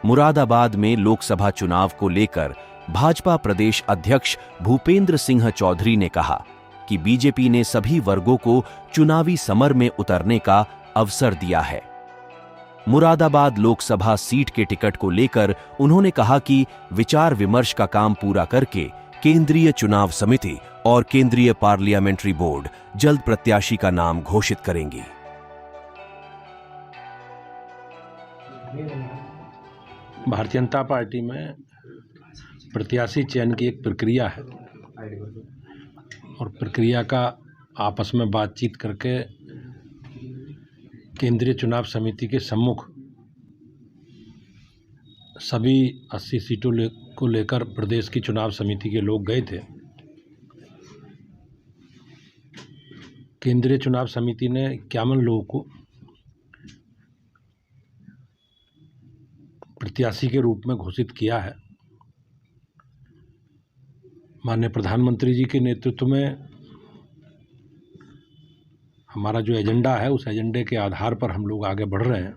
मुरादाबाद में लोकसभा चुनाव को लेकर भाजपा प्रदेश अध्यक्ष भूपेंद्र सिंह चौधरी ने कहा कि बीजेपी ने सभी वर्गों को चुनावी समर में उतरने का अवसर दिया है। मुरादाबाद लोकसभा सीट के टिकट को लेकर उन्होंने कहा कि विचार विमर्श का काम पूरा करके केंद्रीय चुनाव समिति और केंद्रीय पार्लियामेंट्री बोर्ड जल्द प्रत्याशी का नाम घोषित करेंगी। भारतीय जनता पार्टी में प्रत्याशी चयन की एक प्रक्रिया है और प्रक्रिया का आपस में बातचीत करके केंद्रीय चुनाव समिति के सम्मुख सभी 80 सीटों को लेकर प्रदेश की चुनाव समिति के लोग गए थे। केंद्रीय चुनाव समिति ने 51 लोगों को प्रत्याशी के रूप में घोषित किया है। माननीय प्रधानमंत्री जी के नेतृत्व में हमारा जो एजेंडा है उस एजेंडे के आधार पर हम लोग आगे बढ़ रहे हैं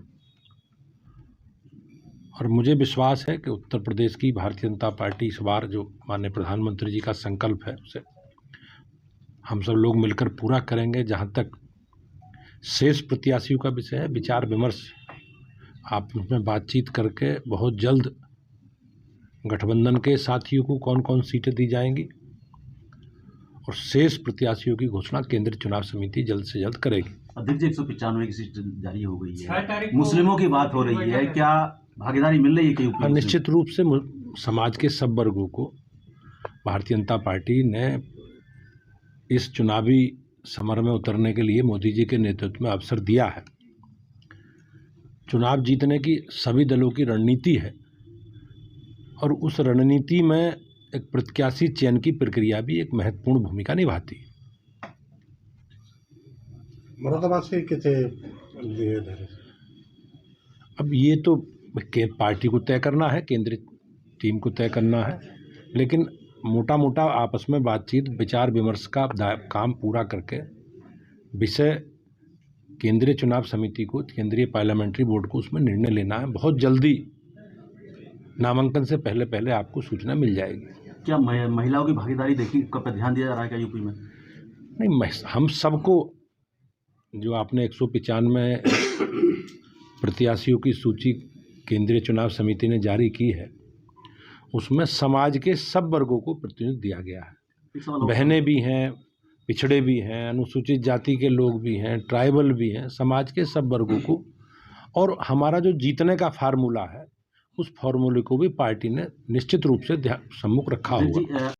और मुझे विश्वास है कि उत्तर प्रदेश की भारतीय जनता पार्टी इस बार जो माननीय प्रधानमंत्री जी का संकल्प है उसे हम सब लोग मिलकर पूरा करेंगे। जहां तक शेष प्रत्याशियों का विषय है, विचार विमर्श आप में बातचीत करके बहुत जल्द गठबंधन के साथियों को कौन कौन सीटें दी जाएंगी और शेष प्रत्याशियों की घोषणा केंद्रीय चुनाव समिति जल्द से जल्द करेगी। अध्यक्ष जी 195 की सीट जारी हो गई है, मुस्लिमों की बात हो रही है, क्या भागीदारी मिल रही है कि यूपी? निश्चित रूप से समाज के सब वर्गों को भारतीय जनता पार्टी ने इस चुनावी समर में उतरने के लिए मोदी जी के नेतृत्व में अवसर दिया है। चुनाव जीतने की सभी दलों की रणनीति है और उस रणनीति में एक प्रत्याशी चयन की प्रक्रिया भी एक महत्वपूर्ण भूमिका निभाती है। मुरादाबाद से कितने अब ये तो पार्टी को तय करना है, केंद्रीय टीम को तय करना है, लेकिन मोटा मोटा आपस में बातचीत विचार विमर्श का काम पूरा करके विषय केंद्रीय चुनाव समिति को, केंद्रीय पार्लियामेंट्री बोर्ड को उसमें निर्णय लेना है। बहुत जल्दी नामांकन से पहले पहले आपको सूचना मिल जाएगी। क्या महिलाओं की भागीदारी देखी पर ध्यान दिया जा रहा है क्या यूपी में? नहीं, हम सबको जो आपने 195 प्रत्याशियों की सूची केंद्रीय चुनाव समिति ने जारी की है उसमें समाज के सब वर्गों को प्रतिनिधित्व दिया गया है। बहनें भी हैं, पिछड़े भी हैं, अनुसूचित जाति के लोग भी हैं, ट्राइबल भी हैं, समाज के सब वर्गों को। और हमारा जो जीतने का फार्मूला है उस फार्मूले को भी पार्टी ने निश्चित रूप से सम्मुख रखा होगा।